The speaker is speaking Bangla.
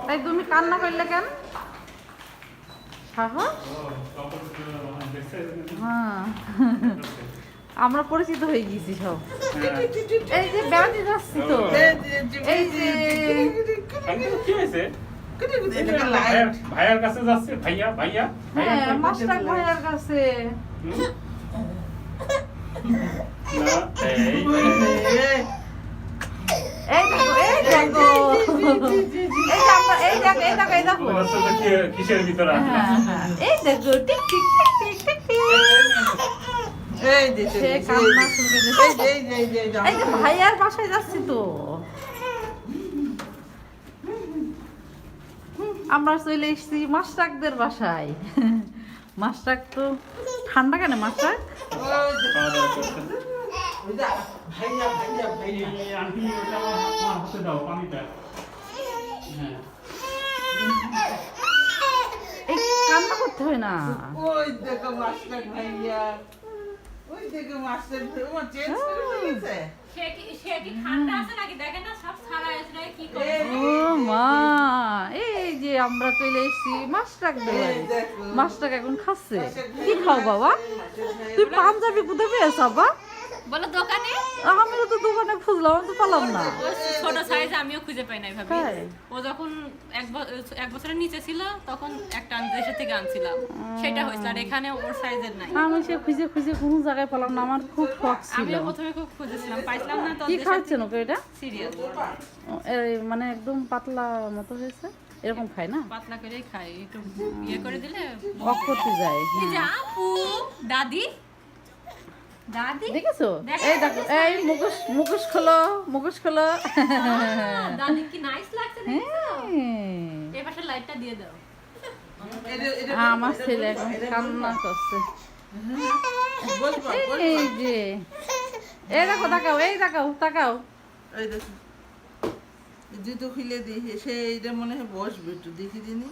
তাই তুমি কান্না করলে কেন? সাহস? হ্যাঁ, আমরা পরিচিত হয়ে গেছি সব। এই যে বেড়াতে যাচ্ছি তো, এই যে ভাইয়ার কাছে যাচ্ছে। ভাইয়া ভাইয়া হ্যাঁ মাস্টার ভাইয়ার কাছে। এই দেখো এই দেখো এই দেখো এই দেখো এই দেখো কিসের ভিতরে এই দেখো টিক টিক টিক টিক টিক। সে কান্না শুরু করে দিয়েছে। এই যে ভাইয়ার বাসায় যাচ্ছি তো আমরা চলে এসেছি মাস্টারদের বাসায়। মাস্টার তো ঠান্ডা কেন মাস্টার? এই কান্না করতে হয় না। ওই দেখো মাস্টার ভাইয়া, ওই দেখো মাস্টার ভাইয়া চেঞ্জ করে গেছে। সে কি ঠান্ডা আছে নাকি দেখেন না সব ছাড়া আছে নাকি কি করে ও মা, এই যে আমরা চলে এসেছি মাস্টারদের বাড়ি। মাস্টার এখন খাচ্ছে। কি খাও বাবা? তুই পাঞ্জাবি কোথায় পেয়েছ বাবা? বলো দোকানে আমিও তো দোকানে খুঁজলাম, আমি তো পেলাম না। ও ছোট সাইজ আমিও খুঁজে পাই নাই ভাবি। তাই? ও যখন এক বছরের নিচে ছিল তখন একটা আমি দেশের থেকে আনছিলাম, সেটা হয়েছিল। আর এখানে ওর সাইজের নাই। আমি সে খুঁজে খুঁজে কোনো জায়গায় পেলাম না, আমার খুব শখ ছিল। আমিও প্রথমে খুব খুঁজেছিলাম, পাইছিলাম না। তো কি খাওয়াচ্ছেন ওকে এটা? সিরিয়াস মানে একদম পাতলা মতো হয়েছে, এরকম খায় না? পাতলা করেই খাই, একটু ইয়ে করে দিলে অফ করতে যায়। এই যে আপু দাদি দাদি দেখেছো? দেখো, এই দেখো, এই মুখোশ মুখোশ খোলো, মুখোশ খোলো। দাদি কি নাইস লাগছে দেখছো? হ্যাঁ। এই পাশে লাইটটা দিয়ে দাও। আমার ছেলে এখন কান্না করছে। বলবা এই যে এই দেখো, তাকাও, এই তাকাও তাকাও। এই দেখো জুতো খুলে দিয়ে সে এটা মনে হয় বসবে একটু দেখি দিনি।